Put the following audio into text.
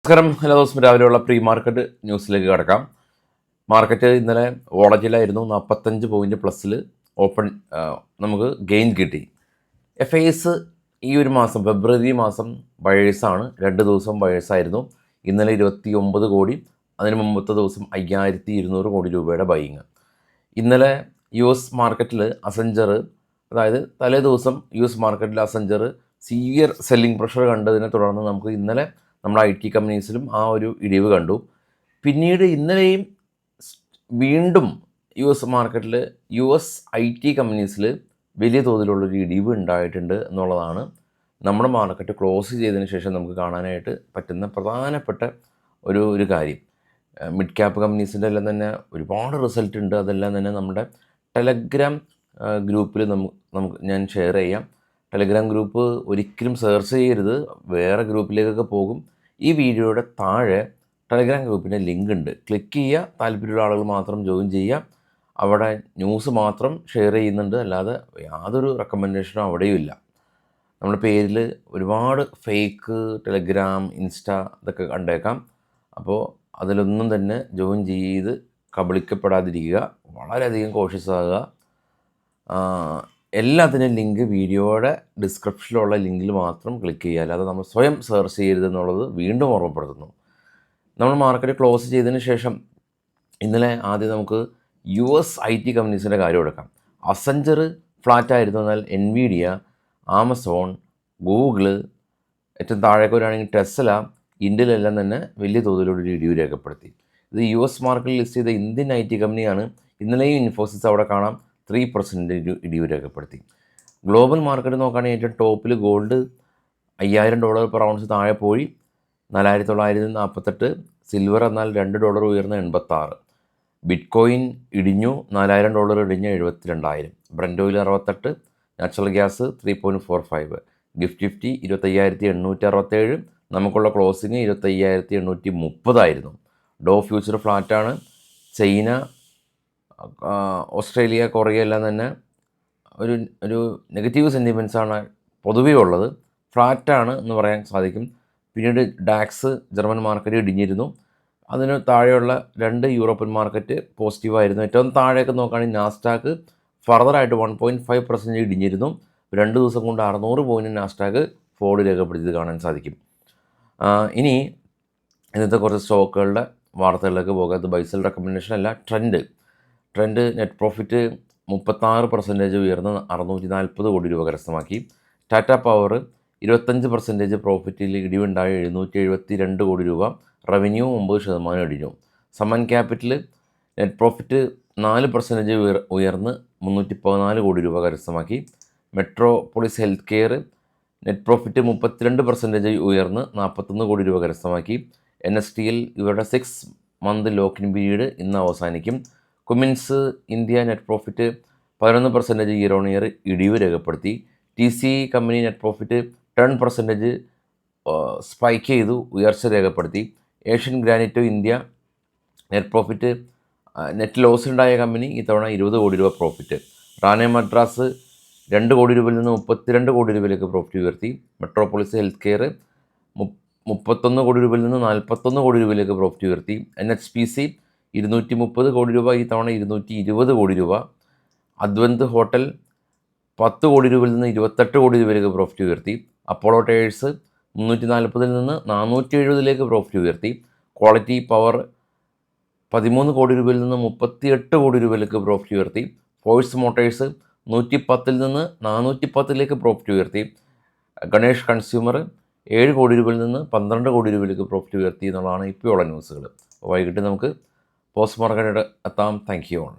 നമസ്കാരം. എല്ലാ ദിവസവും രാവിലെയുള്ള പ്രീ മാർക്കറ്റ് ന്യൂസിലേക്ക് കിടക്കാം. മാർക്കറ്റ് ഇന്നലെ വോളറ്റിലായിരുന്നു. 45 പോയിൻ്റ് പ്ലസ്സിൽ ഓപ്പൺ നമുക്ക് ഗെയിൻ കിട്ടി. FIs ഈ ഒരു മാസം ഫെബ്രുവരി മാസം ബയേഴ്സാണ്. 2 ദിവസം ബയേഴ്സായിരുന്നു. ഇന്നലെ 29 കോടി, അതിന് മുമ്പത്തെ ദിവസം 5200 കോടി രൂപയുടെ ബൈയിങ്. ഇന്നലെ US മാർക്കറ്റിൽ അസഞ്ചർ, അതായത് തലേ ദിവസം US മാർക്കറ്റിൽ അസഞ്ചർ സിവിയർ സെല്ലിംഗ് പ്രഷർ കണ്ടതിനെ തുടർന്ന് നമുക്ക് ഇന്നലെ നമ്മുടെ IT കമ്പനീസിലും ആ ഒരു ഇടിവ് കണ്ടു. പിന്നീട് ഇന്നലെയും വീണ്ടും US മാർക്കറ്റിൽ US IT കമ്പനീസിൽ വലിയ തോതിലുള്ളൊരു ഇടിവ് ഉണ്ടായിട്ടുണ്ട് എന്നുള്ളതാണ് നമ്മുടെ മാർക്കറ്റ് ക്ലോസ് ചെയ്തതിന് ശേഷം നമുക്ക് കാണാനായിട്ട് പറ്റുന്ന പ്രധാനപ്പെട്ട ഒരു കാര്യം. മിഡ് ക്യാപ്പ് കമ്പനീസിൻ്റെ എല്ലാം തന്നെ ഒരുപാട് റിസൾട്ട് ഉണ്ട്. അതെല്ലാം തന്നെ നമ്മുടെ ടെലഗ്രാം ഗ്രൂപ്പിൽ നമുക്ക് ഞാൻ ഷെയർ ചെയ്യാം. ടെലഗ്രാം ഗ്രൂപ്പ് ഒരിക്കലും സെർച്ച് ചെയ്യരുത്, വേറെ ഗ്രൂപ്പിലേക്കൊക്കെ പോകും. ഈ വീഡിയോയുടെ താഴെ ടെലഗ്രാം ഗ്രൂപ്പിൻ്റെ ലിങ്ക് ഉണ്ട്. ക്ലിക്ക് ചെയ്യുക, താല്പര്യമുള്ള ആളുകൾ മാത്രം ജോയിൻ ചെയ്യുക. അവിടെ ന്യൂസ് മാത്രം ഷെയർ ചെയ്യുന്നുണ്ട്, അല്ലാതെ യാതൊരു റെക്കമെൻഡേഷനും അവിടെയും ഇല്ല. നമ്മുടെ പേരിൽ ഒരുപാട് ഫേക്ക് ടെലഗ്രാം, ഇൻസ്റ്റ ഇതൊക്കെ കണ്ടേക്കാം. അപ്പോൾ അതിലൊന്നും തന്നെ ജോയിൻ ചെയ്ത് കബളിക്കപ്പെടാതിരിക്കുക. വളരെയധികം കോഷ്യസ് ആകുക. എല്ലാത്തിനും ലിങ്ക് വീഡിയോയുടെ ഡിസ്ക്രിപ്ഷനിലുള്ള ലിങ്കിൽ മാത്രം ക്ലിക്ക് ചെയ്യുക, അല്ലാതെ നമ്മൾ സ്വയം സെർച്ച് ചെയ്യരുതെന്നുള്ളത് വീണ്ടും ഓർമ്മപ്പെടുത്തുന്നു. നമ്മൾ മാർക്കറ്റ് ക്ലോസ് ചെയ്തതിന് ശേഷം ഇന്നലെ ആദ്യം നമുക്ക് US IT കമ്പനീസിൻ്റെ കാര്യം എടുക്കാം. അസഞ്ചർ ഫ്ലാറ്റായിരുന്നു. എന്നാൽ NVIDIA, ആമസോൺ, ഗൂഗിള്, ഏറ്റവും താഴേക്ക് വരികയാണെങ്കിൽ ടെസ്ല, ഇന്ത്യയിലെല്ലാം തന്നെ വലിയ തോതിലൊരു ഇടിവ് രേഖപ്പെടുത്തി. ഇത് US മാർക്കറ്റിൽ ലിസ്റ്റ് ചെയ്ത ഇന്ത്യൻ IT കമ്പനിയാണ്. ഇന്നലെയും ഇൻഫോസിസ് അവിടെ കാണാം 3% ഇടിവ് രേഖപ്പെടുത്തി. ഗ്ലോബൽ മാർക്കറ്റ് നോക്കുകയാണെങ്കിൽ ഏറ്റവും ടോപ്പിൽ ഗോൾഡ് $5000 പെർ ഔൺസ് താഴെ പോയി 4948. സിൽവർ എന്നാൽ $2 ഉയർന്ന് 86. ബിറ്റ്കോയിൻ ഇടിഞ്ഞു, $4000 ഇടിഞ്ഞ് 72000. Brent oil 68. Natural gas 3.45. Nifty 25867. നമുക്കുള്ള ക്ലോസിങ് 25830 ആയിരുന്നു. ഡോ ഫ്യൂച്ചർ ഫ്ലാറ്റാണ്. ചൈന, ഓസ്ട്രേലിയ, കൊറിയ എല്ലാം തന്നെ ഒരു നെഗറ്റീവ് സെൻറ്റിമെൻറ്റ്സാണ് പൊതുവേ ഉള്ളത്. ഫ്ലാറ്റാണ് എന്ന് പറയാൻ സാധിക്കും. പിന്നീട് ഡാക്സ് ജർമ്മൻ മാർക്കറ്റ് ഇടിഞ്ഞിരുന്നു. അതിന് താഴെയുള്ള 2 യൂറോപ്യൻ മാർക്കറ്റ് പോസിറ്റീവായിരുന്നു. ഏറ്റവും താഴേക്ക് നോക്കുകയാണെങ്കിൽ നാസ്ഡാക്ക് ഫർദറായിട്ട് 1.5% ഇടിഞ്ഞിരുന്നു. 2 ദിവസം കൊണ്ട് 600 പോയിൻറ്റ് നാസ്ഡാക്ക് ഫോൾ രേഖപ്പെടുത്തിയത് കാണാൻ സാധിക്കും. ഇനി ഇന്നത്തെ കുറച്ച് സ്റ്റോക്കുകളുടെ വാർത്തകളിലേക്ക് പോകാം. ഇത് ബൈസൽ റെക്കമെൻഡേഷൻ അല്ല. ട്രെൻഡ് നെറ്റ് പ്രോഫിറ്റ് 36% ഉയർന്ന് 640 കോടി രൂപ കരസ്ഥമാക്കി. ടാറ്റ പവർ 25% പ്രോഫിറ്റിൽ ഇടിവുണ്ടായ 772 കോടി രൂപ. റവന്യൂ 9% ഇടിഞ്ഞു. സമൻ ക്യാപിറ്റൽ നെറ്റ് പ്രോഫിറ്റ് 4% ഉയർന്ന് 314 കോടി രൂപ കരസ്ഥമാക്കി. Metropolis health care net profit 32% ഉയർന്ന് 41 കോടി രൂപ കരസ്ഥമാക്കി. NSTL ഇവരുടെ 6 മന്ത് ലോക്കിൻ പീരീഡ് ഇന്ന് അവസാനിക്കും. Cummins India net profit 11% year on year ഇടിവ് രേഖപ്പെടുത്തി. TCE company net profit 10% spike ചെയ്തു, ഉയർച്ച രേഖപ്പെടുത്തി. Asian Granite India net profit net loss ഉണ്ടായ കമ്പനി ഇത്തവണ 20 കോടി രൂപ പ്രോഫിറ്റ്. റാനെ മദ്രാസ് 2 കോടി രൂപയിൽ നിന്ന് 32 കോടി രൂപയിലേക്ക് പ്രോഫിറ്റ് ഉയർത്തി. മെട്രോപോളിസ് ഹെൽത്ത് കെയർ 31 കോടി രൂപയിൽ നിന്ന് 41 കോടി രൂപയിലേക്ക് പ്രോഫിറ്റ് ഉയർത്തി. NHPC 230 കോടി രൂപ, ഈ തവണ 220 കോടി രൂപ. അദ്വന്ത് ഹോട്ടൽ 10 കോടി രൂപയിൽ നിന്ന് 28 കോടി രൂപയിലേക്ക് പ്രോഫിറ്റ് ഉയർത്തി. അപ്പോളോ ടയേഴ്സ് 340 നിന്ന് 470 പ്രോഫിറ്റ് ഉയർത്തി. ക്വാളിറ്റി പവർ 13 കോടി രൂപയിൽ നിന്ന് 38 കോടി രൂപയിലേക്ക് പ്രോഫിറ്റ് ഉയർത്തി. ഫോഴ്സ് മോട്ടേഴ്സ് 110 നിന്ന് 410 പ്രോഫിറ്റ് ഉയർത്തി. ഗണേഷ് കൺസ്യൂമർ 7 കോടി രൂപയിൽ നിന്ന് 12 കോടി രൂപയിലേക്ക് പ്രോഫിറ്റ് ഉയർത്തി എന്നുള്ളതാണ് ഇപ്പോഴുള്ള ന്യൂസുകൾ. വൈകിട്ട് നമുക്ക് പോസ്റ്റ് മാർക്കറ്റ് എത്താം. Thank you all.